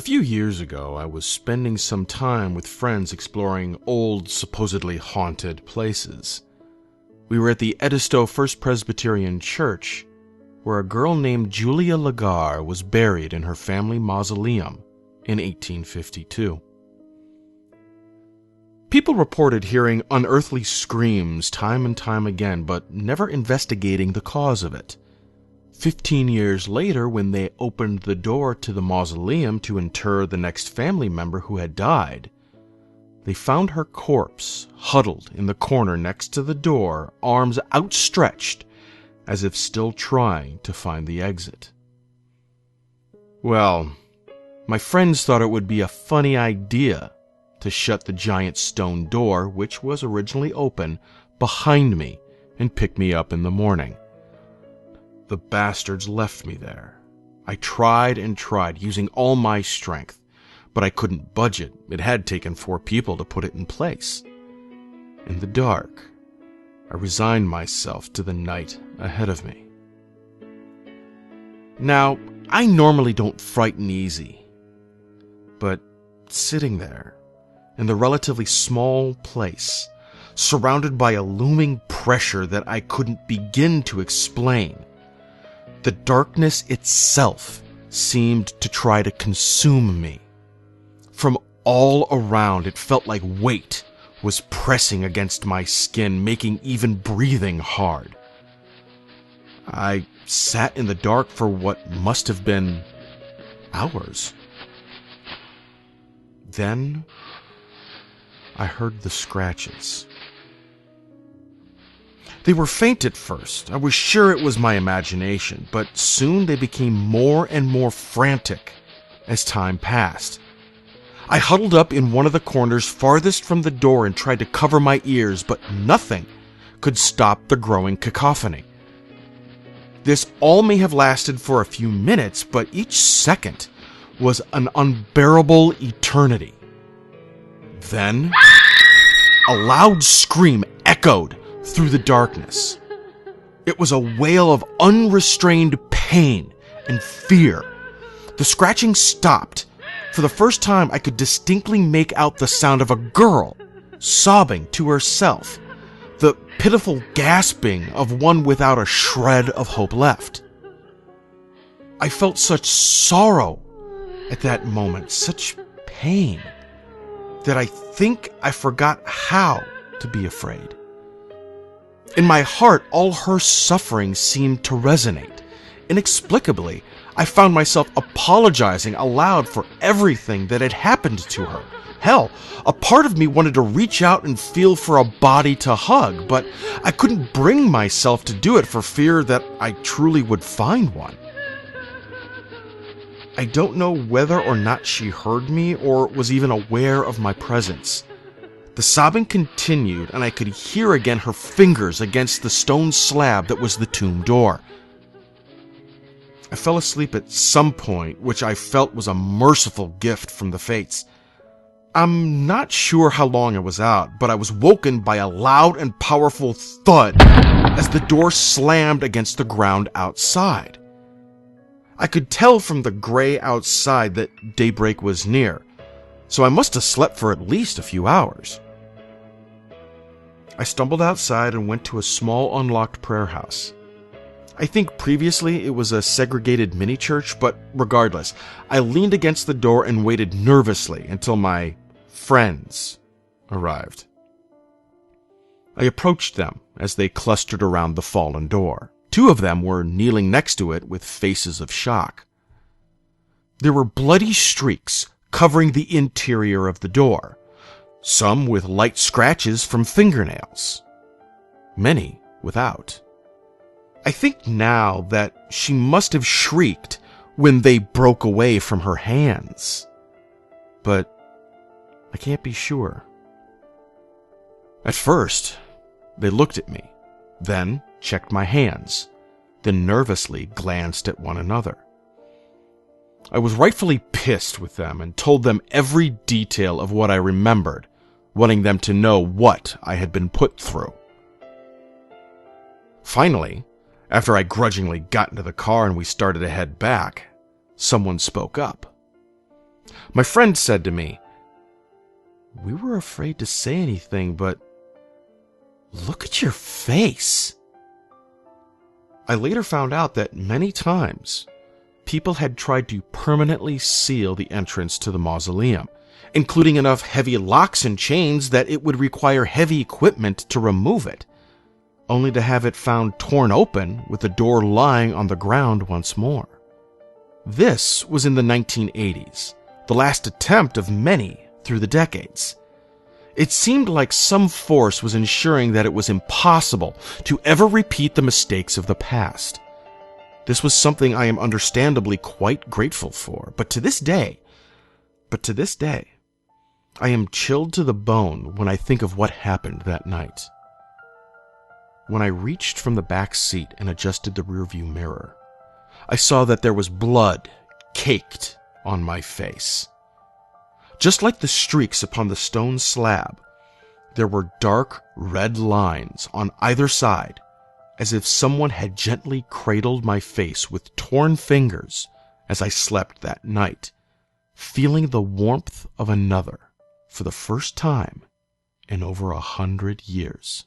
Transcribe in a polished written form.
few years ago, I was spending some time with friends exploring old, supposedly haunted places. We were at the Edisto First Presbyterian Church, where a girl named Julia Legare was buried in her family mausoleum in 1852. People reported hearing unearthly screams time and time again, but never investigating the cause of it. 15 years later, when they opened the door to the mausoleum to inter the next family member who had died, they found her corpse huddled in the corner next to the door, arms outstretched, as if still trying to find the exit. Well, my friends thought it would be a funny idea to shut the giant stone door, which was originally open, behind me and pick me up in the morning. The bastards left me there. I tried and tried, using all my strength, but I couldn't budge it. It had taken 4 people to put it in place. In the dark, I resigned myself to the night ahead of me. Now, I normally don't frighten easy, but sitting there, in the relatively small place, surrounded by a looming pressure that I couldn't begin to explain, the darkness itself seemed to try to consume me. From all around, it felt like weight was pressing against my skin, making even breathing hard. I sat in the dark for what must have been hours. Then I heard the scratches. They were faint at first. I was sure it was my imagination, but soon they became more and more frantic as time passed. I huddled up in one of the corners farthest from the door and tried to cover my ears, but nothing could stop the growing cacophony. This all may have lasted for a few minutes, but each second was an unbearable eternity. Then, a loud scream echoed through the darkness. It was a wail of unrestrained pain and fear. The scratching stopped. For the first time, I could distinctly make out the sound of a girl sobbing to herself, the pitiful gasping of one without a shred of hope left. I felt such sorrow at that moment, such pain, that I think I forgot how to be afraid. In my heart, all her suffering seemed to resonate. Inexplicably, I found myself apologizing aloud for everything that had happened to her. Hell, a part of me wanted to reach out and feel for a body to hug, but I couldn't bring myself to do it for fear that I truly would find one. I don't know whether or not she heard me or was even aware of my presence. The sobbing continued, and I could hear again her fingers against the stone slab that was the tomb door. I fell asleep at some point, which I felt was a merciful gift from the fates. I'm not sure how long I was out, but I was woken by a loud and powerful thud as the door slammed against the ground outside. I could tell from the gray outside that daybreak was near, so I must have slept for at least a few hours. I stumbled outside and went to a small unlocked prayer house. I think previously it was a segregated mini-church, but regardless, I leaned against the door and waited nervously until my friends arrived. I approached them as they clustered around the fallen door. 2 of them were kneeling next to it with faces of shock. There were bloody streaks covering the interior of the door, some with light scratches from fingernails, many without. I think now that she must have shrieked when they broke away from her hands, but I can't be sure. At first, they looked at me, then checked my hands, then nervously glanced at one another. I was rightfully pissed with them and told them every detail of what I remembered, wanting them to know what I had been put through. Finally, after I grudgingly got into the car and we started to head back, someone spoke up. My friend said to me, "We were afraid to say anything, but look at your face." I later found out that many times people had tried to permanently seal the entrance to the mausoleum, including enough heavy locks and chains that it would require heavy equipment to remove it, only to have it found torn open with the door lying on the ground once more. This was in the 1980s, the last attempt of many through the decades. It seemed like some force was ensuring that it was impossible to ever repeat the mistakes of the past. This was something I am understandably quite grateful for, but to this day, I am chilled to the bone when I think of what happened that night. When I reached from the back seat and adjusted the rearview mirror, I saw that there was blood caked on my face. Just like the streaks upon the stone slab, there were dark red lines on either side, as if someone had gently cradled my face with torn fingers as I slept that night, feeling the warmth of another for the first time in over 100 years.